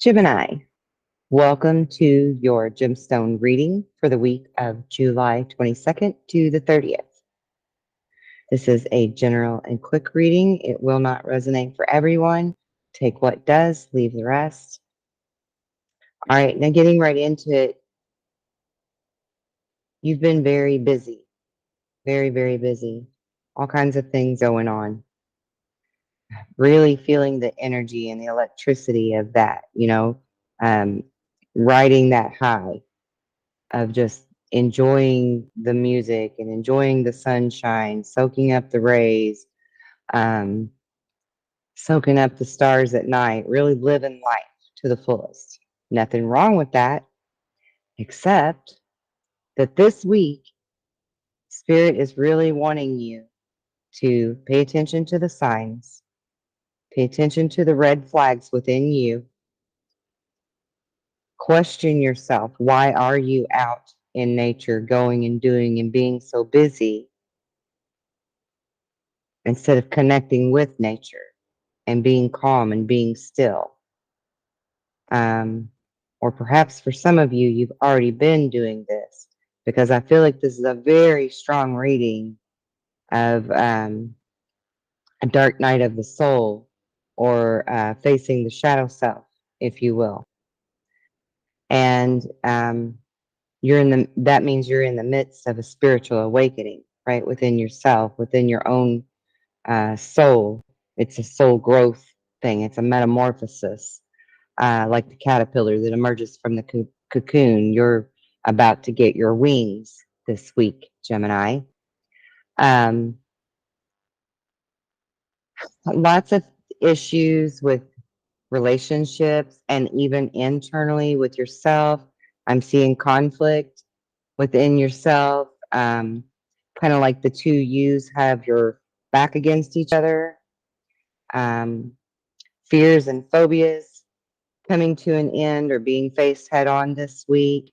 Gemini, welcome to your Gemstone reading for the week of July 22nd to the 30th. This is a general and quick reading. It will not resonate for everyone. Take what does, leave the rest. All right, now getting right into it. You've been very busy, very, very busy. All kinds of things going on. Really feeling the energy and the electricity of that, um, riding that high of just enjoying the music and enjoying the sunshine, soaking up the rays, um, soaking up the stars at night, really living life to the fullest. Nothing wrong with that, except that this week, Spirit is really wanting you to pay attention to the signs, pay attention to the red flags within you. Question yourself, why are you out in nature going and doing and being so busy instead of connecting with nature and being calm and being still? Or perhaps for some of you, you've already been doing this, because I feel like this is a very strong reading of a dark night of the soul, or facing the shadow self, if you will. And that means you're in the midst of a spiritual awakening, right? Within yourself, within your own soul. It's a soul growth thing. It's a metamorphosis, like the caterpillar that emerges from the cocoon. You're about to get your wings this week, Gemini. Um, Lots of issues with relationships and even internally with yourself. I'm seeing conflict within yourself, kind of like the two yous have your back against each other. Um, Fears and phobias coming to an end or being faced head on this week.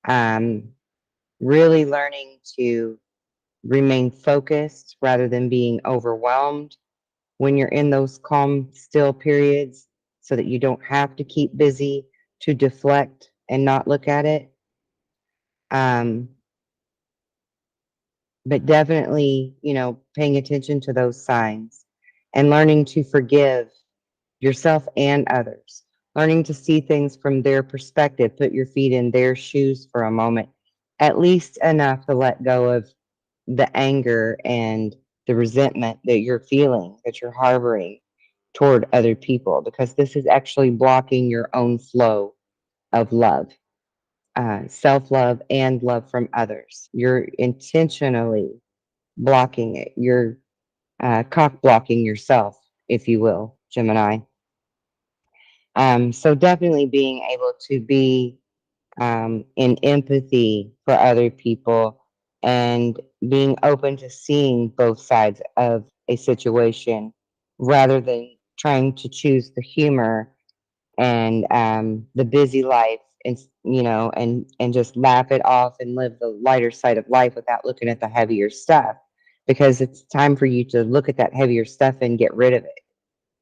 Um, really learning to remain focused rather than being overwhelmed when you're in those calm, still periods, so that you don't have to keep busy to deflect and not look at it. Um, but definitely, paying attention to those signs and learning to forgive yourself and others, learning to see things from their perspective, put your feet in their shoes for a moment, at least enough to let go of the anger and the resentment that you're feeling, that you're harboring toward other people, because this is actually blocking your own flow of love, self love, and love from others. You're intentionally blocking it. You're cock blocking yourself, if you will, Gemini. So definitely being able to be in empathy for other people and being open to seeing both sides of a situation rather than trying to choose the humor and the busy life, and and just laugh it off and live the lighter side of life without looking at the heavier stuff, because it's time for you to look at that heavier stuff and get rid of it,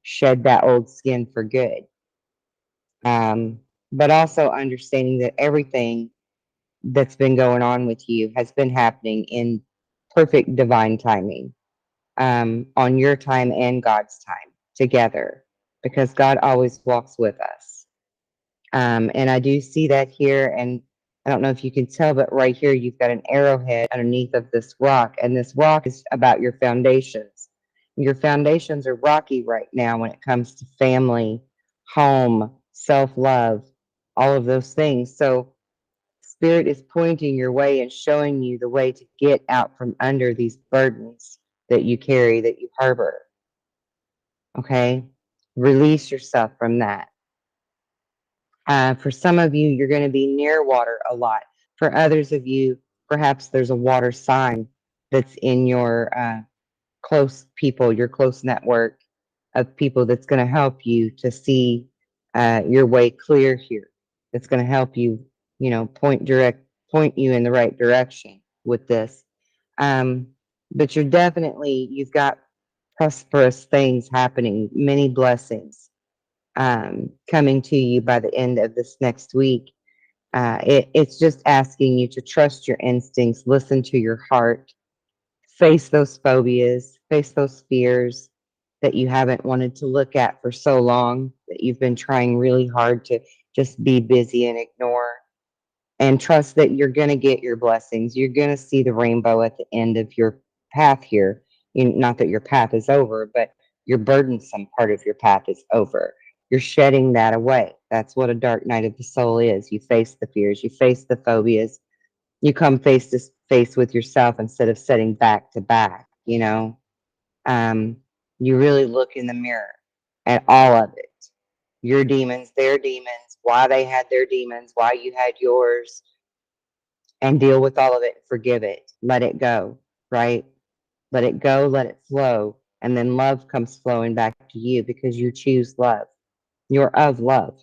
shed that old skin for good. um, but also understanding that everything that's been going on with you has been happening in perfect divine timing, on your time and God's time together, because God always walks with us. And I do see that here. And I don't know if you can tell, but right here, you've got an arrowhead underneath of this rock. And this rock is about your foundations. Your foundations are rocky right now when it comes to family, home, self love, all of those things. So, Spirit is pointing your way and showing you the way to get out from under these burdens that you carry, that you harbor. Okay? Release yourself from that. For some of you, you're going to be near water a lot. For others of you, perhaps there's a water sign that's in your close people, your close network of people, that's going to help you to see your way clear here. That's going to help you, point you in the right direction with this. Um, but you've got prosperous things happening, many blessings, coming to you by the end of this next week. It's just asking you to trust your instincts, listen to your heart, face those phobias, face those fears that you haven't wanted to look at for so long, that you've been trying really hard to just be busy and ignore. And trust that you're going to get your blessings. You're going to see the rainbow at the end of your path here. Not that your path is over, but your burdensome part of your path is over. You're shedding that away. That's what a dark night of the soul is. You face the fears, you face the phobias, you come face to face with yourself instead of sitting back to back, um, you really look in the mirror at all of it. Your demons, their demons, why they had their demons, why you had yours, and deal with all of it. Forgive it. Let it go, right? Let it go, let it flow. And then love comes flowing back to you because you choose love. You're of love.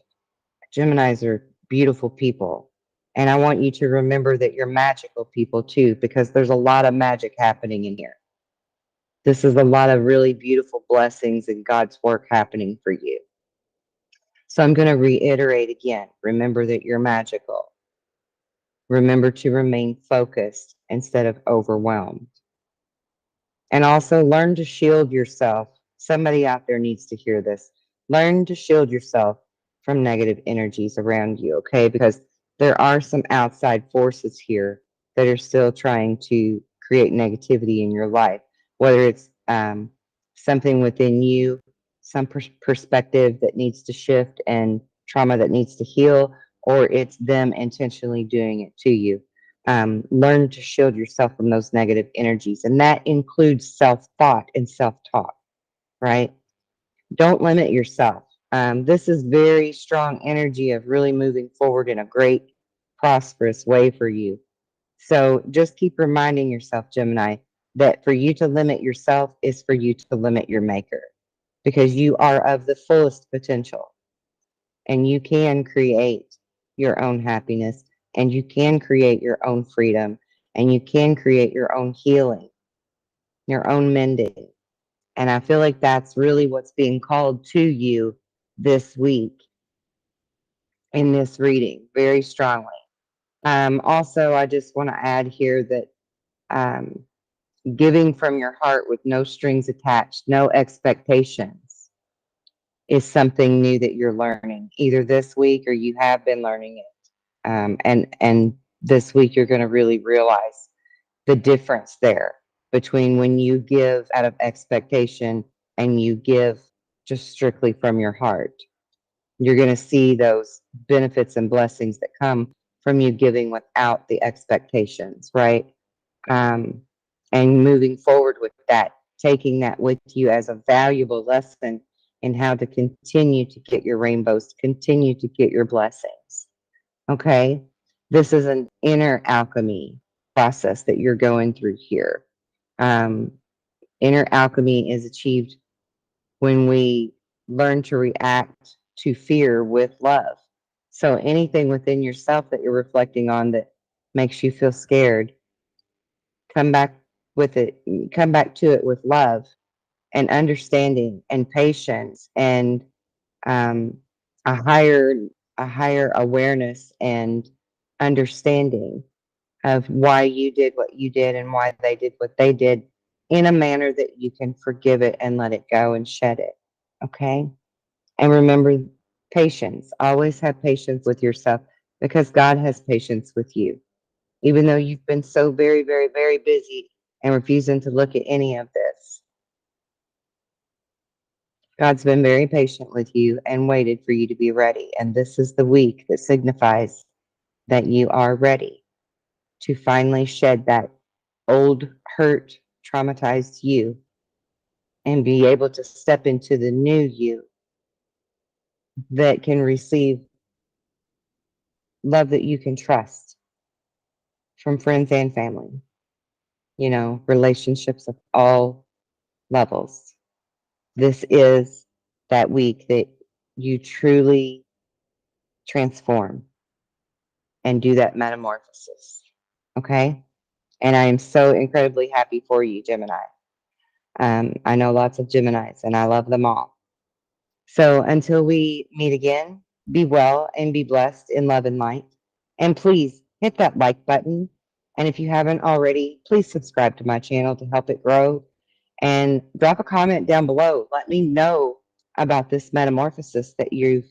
Geminis are beautiful people. And I want you to remember that you're magical people too, because there's a lot of magic happening in here. This is a lot of really beautiful blessings and God's work happening for you. So I'm going to reiterate again, remember that you're magical. Remember to remain focused instead of overwhelmed. And also learn to shield yourself. Somebody out there needs to hear this. Learn to shield yourself from negative energies around you, okay? Because there are some outside forces here that are still trying to create negativity in your life, whether it's something within you, some perspective that needs to shift and trauma that needs to heal, or it's them intentionally doing it to you. Learn to shield yourself from those negative energies. And that includes self thought and self talk, right? Don't limit yourself. This is very strong energy of really moving forward in a great, prosperous way for you. So just keep reminding yourself, Gemini, that for you to limit yourself is for you to limit your maker because you are of the fullest potential and you can create your own happiness and you can create your own freedom and you can create your own healing, your own mending. And I feel like that's really what's being called to you this week in this reading very strongly. Also, I just want to add here that um, giving from your heart with no strings attached, no expectations, is something new that you're learning either this week or you have been learning it. And this week you're going to really realize the difference there between when you give out of expectation and you give just strictly from your heart. You're going to see those benefits and blessings that come from you giving without the expectations, right? um, and moving forward with that, taking that with you as a valuable lesson in how to continue to get your rainbows, to continue to get your blessings. Okay. This is an inner alchemy process that you're going through here. Um, Inner alchemy is achieved when we learn to react to fear with love. So anything within yourself that you're reflecting on that makes you feel scared, come back with it, come back to it with love and understanding and patience and um, a higher a higher awareness and understanding of why you did what you did and why they did what they did in a manner that you can forgive it and let it go and shed it. Okay. And remember, patience. Always have patience with yourself because God has patience with you. Even though you've been so very, very, very busy and refusing to look at any of this, God's been very patient with you and waited for you to be ready. And this is the week that signifies that you are ready to finally shed that old, hurt, traumatized you and be able to step into the new you that can receive love that you can trust from friends and family, relationships of all levels. This is that week that you truly transform and do that metamorphosis. Okay. And I am so incredibly happy for you, Gemini. I know lots of Geminis and I love them all. So until we meet again, be well and be blessed in love and light. And please hit that like button. And if you haven't already, please subscribe to my channel to help it grow. And drop a comment down below. Let me know about this metamorphosis that you've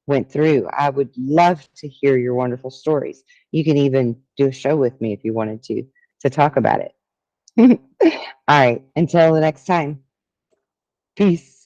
went through. I would love to hear your wonderful stories. You can even do a show with me if you wanted to talk about it. All right. Until the next time. Peace.